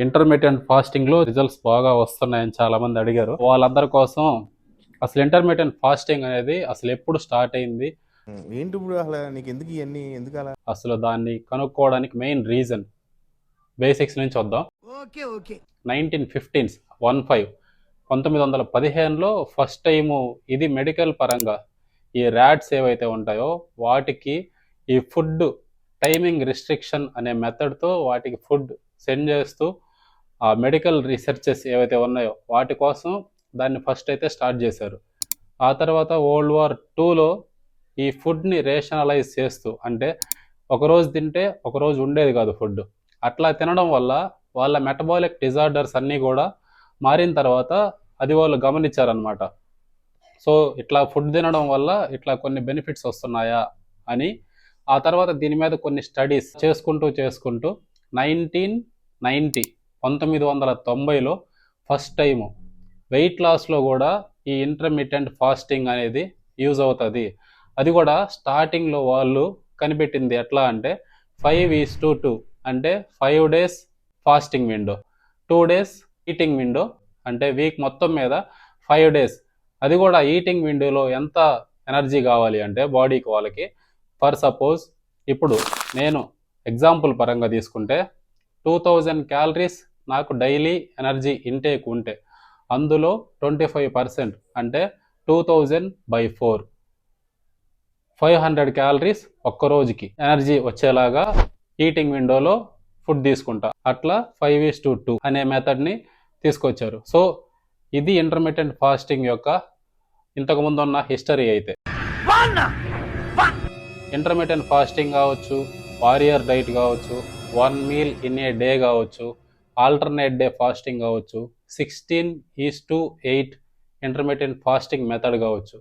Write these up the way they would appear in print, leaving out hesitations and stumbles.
Intermediate fasting లో results బాగా వస్తున్నాయని చాలా మంది అడిగారు. వాళ్ళందరి కోసం అసలు ఇంటర్మీడియట్ ఫాస్టింగ్ అనేది అసలు ఎప్పుడు స్టార్ట్ అయింది, ఏంటి ఇప్పుడు అసలు నీకు ఎందుకు ఇవన్నీ ఎందుకు అలా? అసలు దాన్ని కనుక్కోవడానికి మెయిన్ రీజన్ బేసిక్స్ నుంచి వద్దాం. 1915లో ఫస్ట్ టైము ఇది మెడికల్ పరంగా ఈ ర్యాట్స్ ఏవైతే ఉంటాయో వాటికి ఈ ఫుడ్ టైమింగ్ రిస్ట్రిక్షన్ అనే మెథడ్తో వాటికి ఫుడ్ సెండ్ చేస్తూ ఆ మెడికల్ రీసెర్చెస్ ఏవైతే ఉన్నాయో వాటి కోసం దాన్ని ఫస్ట్ అయితే స్టార్ట్ చేశారు. ఆ తర్వాత వరల్డ్ వార్ 2లో ఈ ఫుడ్ని రేషనలైజ్ చేస్తూ, అంటే ఒకరోజు తింటే ఒకరోజు ఉండేది కాదు ఫుడ్, అట్లా తినడం వల్ల వాళ్ళ మెటబాలిక్ డిజార్డర్స్ అన్నీ కూడా మారిన తర్వాత అది వాళ్ళు గమనించారనమాట. సో ఇట్లా ఫుడ్ తినడం వల్ల ఇట్లా కొన్ని బెనిఫిట్స్ వస్తున్నాయా అని ఆ తర్వాత దీని మీద కొన్ని స్టడీస్ చేసుకుంటూ 1990లో ఫస్ట్ టైము వెయిట్ లాస్లో కూడా ఈ ఇంటర్మీడియట్ ఫాస్టింగ్ అనేది యూజ్ అవుతుంది. అది కూడా స్టార్టింగ్లో వాళ్ళు కనిపెట్టింది ఎట్లా అంటే 5:2, అంటే 5 days fasting window, 2 days eating window, అంటే వీక్ మొత్తం మీద 5 days. అది కూడా ఈటింగ్ విండోలో ఎంత ఎనర్జీ కావాలి అంటే బాడీకి వాళ్ళకి, ఫర్ సపోజ్ ఇప్పుడు నేను ఎగ్జాంపుల్ పరంగా తీసుకుంటే 2000 క్యాలరీస్ నాకు డైలీ ఎనర్జీ ఇంటేక్ ఉంటే అందులో 25%, అంటే 2000/4 500 క్యాలరీస్ ఒక్క రోజుకి ఎనర్జీ వచ్చేలాగా ఈటింగ్ విండోలో ఫుడ్ తీసుకుంటా. అట్లా 5:2 అనే మెథడ్ని తీసుకొచ్చారు. సో ఇది ఇంటర్మీడియట్ ఫాస్టింగ్ యొక్క ఇంతకుముందు ఉన్న హిస్టరీ. అయితే ఇంటర్మీడియట్ ఫాస్టింగ్ కావచ్చు, వారియర్ డైట్ కావచ్చు, 1 meal ఇన్ ఏ డే కావచ్చు, ఆల్టర్నేట్ డే ఫాస్టింగ్ కావచ్చు, 16:8 ఇంటర్మీడియట్ ఫాస్టింగ్ మెథడ్ కావచ్చు,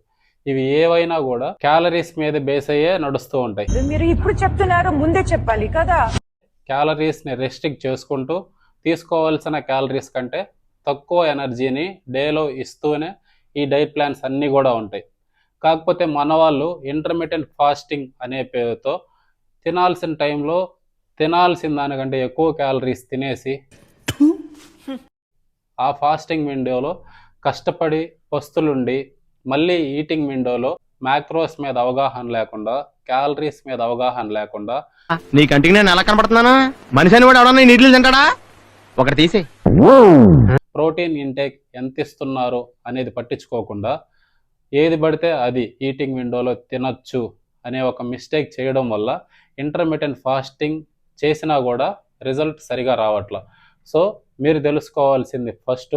ఇవి ఏవైనా కూడా క్యాలరీస్ మీద బేస్ అయ్యే నడుస్తూ ఉంటాయి. మీరు ఇప్పుడు చెప్తున్నారు, ముందే చెప్పాలి కదా. క్యాలరీస్ని రెస్ట్రిక్ట్ చేసుకుంటూ తీసుకోవాల్సిన క్యాలరీస్ కంటే తక్కువ ఎనర్జీని డేలో ఇస్తూనే ఈ డైట్ ప్లాన్స్ అన్నీ కూడా ఉంటాయి. కాకపోతే మన వాళ్ళు ఇంటర్మీడియట్ ఫాస్టింగ్ అనే పేరుతో తినాల్సిన టైంలో తినాల్సిన దానికంటే ఎక్కువ క్యాలరీస్ తినేసి ఆ ఫాస్టింగ్ విండోలో కష్టపడి పస్తులుండి మళ్ళీ ఈటింగ్ విండోలో మ్యాక్రోస్ మీద అవగాహన లేకుండా, క్యాలరీస్ మీద అవగాహన లేకుండా, నీ కంటికి నేను ఎలా కనపడుతున్నాను? మనిషిని కూడా ఎవడన్నా నీళ్ళు తింటాడా? ఒకటి తీసి ప్రోటీన్ ఇంటేక్ ఎంత ఇస్తున్నారు అనేది పట్టించుకోకుండా ఏది పడితే అది ఈటింగ్ విండోలో తినచ్చు అనే ఒక మిస్టేక్ చేయడం వల్ల ఇంటర్మీడియట్ ఫాస్టింగ్ చేసినా కూడా రిజల్ట్ సరిగా రావట్లా. సో మీరు తెలుసుకోవాల్సింది ఫస్ట్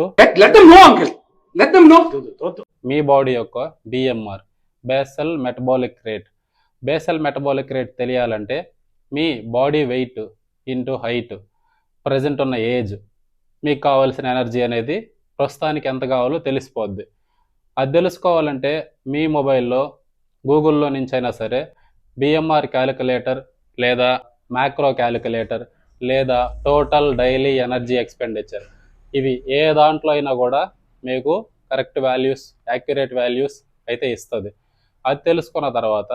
మీ బాడీ యొక్క BMR, basal metabolic rate. Basal metabolic rate తెలియాలంటే మీ body weight into height, present ఉన్న ఏజ్, మీకు కావాల్సిన ఎనర్జీ అనేది ప్రస్తుతానికి ఎంత కావాలో తెలిసిపోద్ది. అది తెలుసుకోవాలంటే మీ మొబైల్లో గూగుల్లో నుంచి అయినా సరే బిఎంఆర్ క్యాలిక్యులేటర్ లేదా మ్యాక్రో క్యాలిక్యులేటర్ లేదా టోటల్ డైలీ ఎనర్జీ ఎక్స్పెండిచర్, ఇవి ఏ దాంట్లో అయినా కూడా మీకు కరెక్ట్ వాల్యూస్, యాక్యురేట్ వాల్యూస్ అయితే ఇస్తుంది. అది తెలుసుకున్న తర్వాత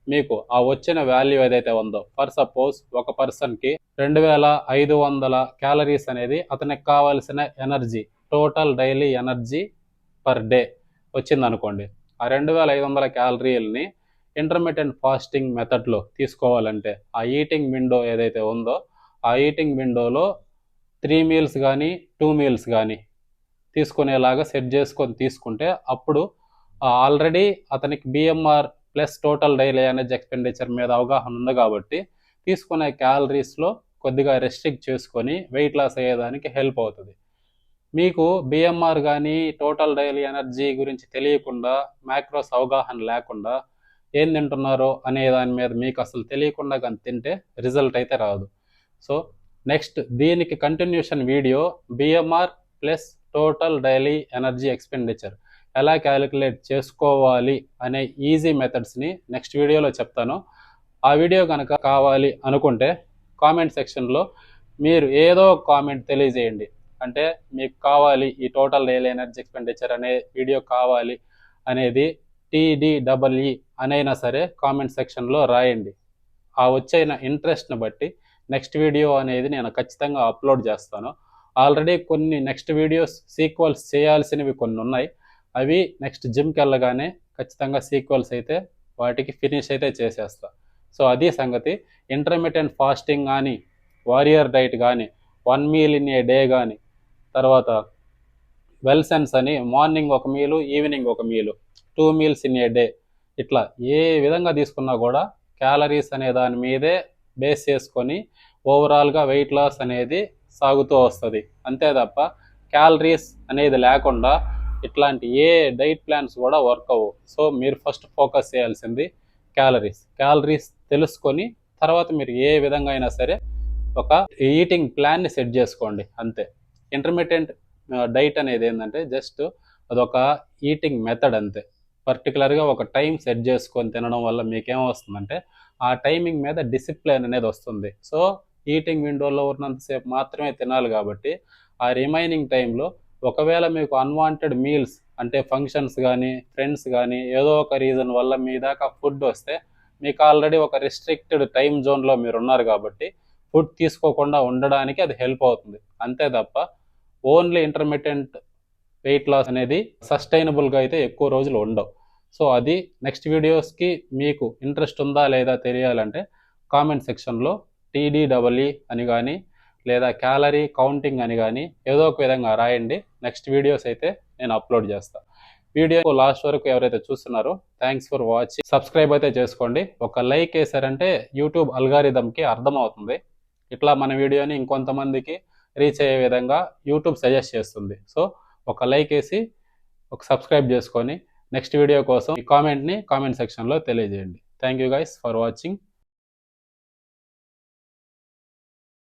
మీకు ఆ వచ్చిన వాల్యూ ఏదైతే ఉందో, ఫర్ సపోజ్ ఒక పర్సన్కి 2500 క్యాలరీస్ అనేది అతనికి కావాల్సిన energy, total daily energy per day వచ్చిందనుకోండి. ఆ 2500 క్యాలరీలని ఇంటర్మీడియట్ ఫాస్టింగ్ మెథడ్లో తీసుకోవాలంటే ఆ ఈటింగ్ విండో ఏదైతే ఉందో ఆ ఈటింగ్ విండోలో 3 meals కానీ 2 meals కానీ తీసుకునేలాగా సెట్ చేసుకొని తీసుకుంటే అప్పుడు ఆల్రెడీ అతనికి BMR plus total daily energy expenditure మీద అవగాహన ఉంది కాబట్టి తీసుకునే క్యాలరీస్లో కొద్దిగా రెస్ట్రిక్ట్ చేసుకొని వెయిట్ లాస్ అయ్యేదానికి హెల్ప్ అవుతుంది. మీకు బిఎంఆర్ కానీ టోటల్ డైలీ ఎనర్జీ గురించి తెలియకుండా, మ్యాక్రోస్ అవగాహన లేకుండా ఏం తింటున్నారో అనే దాని మీద మీకు అసలు తెలియకుండా కానీ తింటే రిజల్ట్ అయితే రాదు. సో నెక్స్ట్ దీనికి continuation video BMR plus total daily energy expenditure ఎలా క్యాలిక్యులేట్ చేసుకోవాలి అనే ఈజీ మెథడ్స్ని నెక్స్ట్ వీడియోలో చెప్తాను. ఆ వీడియో కనుక కావాలి అనుకుంటే కామెంట్ సెక్షన్లో మీరు ఏదో ఒక కామెంట్ తెలియజేయండి. అంటే మీకు కావాలి ఈ టోటల్ డైలీ ఎనర్జీ ఎక్స్పెండిచర్ అనే వీడియో కావాలి అనేది TDEE అనైనా సరే కామెంట్ సెక్షన్లో రాయండి. ఆ వచ్చైన ఇంట్రెస్ట్ని బట్టి నెక్స్ట్ వీడియో అనేది నేను ఖచ్చితంగా అప్లోడ్ చేస్తాను. ఆల్రెడీ కొన్ని నెక్స్ట్ వీడియోస్ సీక్వల్స్ చేయాల్సినవి కొన్ని ఉన్నాయి. అవి నెక్స్ట్ జిమ్కి వెళ్ళగానే ఖచ్చితంగా సీక్వల్స్ అయితే వాటికి ఫినిష్ అయితే చేసేస్తా. సో అది సంగతి. ఇంటర్మీడియట్ ఫాస్టింగ్ కానీ, వారియర్ డైట్ కానీ, 1 మీల్ ఇన్ ఏ డే కానీ, తర్వాత వెల్సెన్స్ అని మార్నింగ్ ఒక మీలు, ఈవినింగ్ ఒక మీలు, 2 మీల్స్ ఇన్ ఏ డే, ఇట్లా ఏ విధంగా తీసుకున్నా కూడా క్యాలరీస్ అనే దాని మీదే బేస్ చేసుకొని ఓవరాల్గా వెయిట్ లాస్ అనేది సాగుతూ వస్తుంది. అంతే తప్ప క్యాలరీస్ అనేది లేకుండా ఇట్లాంటి ఏ డైట్ ప్లాన్స్ కూడా వర్క్ అవ్వవు. సో మీరు ఫస్ట్ ఫోకస్ చేయాల్సింది క్యాలరీస్ తెలుసుకొని తర్వాత మీరు ఏ విధంగా అయినా సరే ఒక ఈటింగ్ ప్లాన్ని సెట్ చేసుకోండి అంతే. ఇంటర్మీడియట్ డైట్ అనేది ఏంటంటే జస్ట్ అదొక ఈటింగ్ మెథడ్ అంతే. పర్టికులర్గా ఒక టైం సెట్ చేసుకొని తినడం వల్ల మీకేమొస్తుందంటే ఆ టైమింగ్ మీద డిసిప్లిన్ అనేది వస్తుంది. సో ఈటింగ్ విండోలో ఉన్నంతసేపు మాత్రమే తినాలి కాబట్టి ఆ రిమైనింగ్ టైంలో ఒకవేళ మీకు అన్వాంటెడ్ మీల్స్ అంటే ఫంక్షన్స్ కానీ, ఫ్రెండ్స్ కానీ ఏదో ఒక రీజన్ వల్ల మీ దాకా ఫుడ్ వస్తే మీకు ఆల్రెడీ ఒక రిస్ట్రిక్టెడ్ టైం జోన్లో మీరు ఉన్నారు కాబట్టి ఫుడ్ తీసుకోకుండా ఉండడానికి అది హెల్ప్ అవుతుంది. అంతే తప్ప ఓన్లీ ఇంటర్మీడియట్ వెయిట్ లాస్ అనేది సస్టైనబుల్గా అయితే ఎక్కువ రోజులు ఉండవు. సో అది నెక్స్ట్ వీడియోస్కి మీకు ఇంట్రెస్ట్ ఉందా లేదా తెలియాలంటే కామెంట్ సెక్షన్లో TDEE అని కానీ లేదా క్యాలరీ కౌంటింగ్ అని కానీ ఏదో ఒక విధంగా రాయండి. నెక్స్ట్ వీడియోస్ అయితే నేను అప్లోడ్ చేస్తాను. వీడియో లాస్ట్ వరకు ఎవరైతే చూస్తున్నారో థ్యాంక్స్ ఫర్ వాచింగ్. సబ్స్క్రైబ్ అయితే చేసుకోండి. ఒక లైక్ వేసారంటే యూట్యూబ్ అల్గారిథంకి అర్థమవుతుంది. ఇట్లా మన వీడియోని ఇంకొంతమందికి రీచ్ అయ్యే విధంగా యూట్యూబ్ సజెస్ట్ చేస్తుంది. సో ఒక లైక్ వేసి ఒక సబ్స్క్రైబ్ చేసుకొని నెక్స్ట్ వీడియో కోసం ఈ కామెంట్ని కామెంట్ సెక్షన్లో తెలియజేయండి. Thank you guys for watching.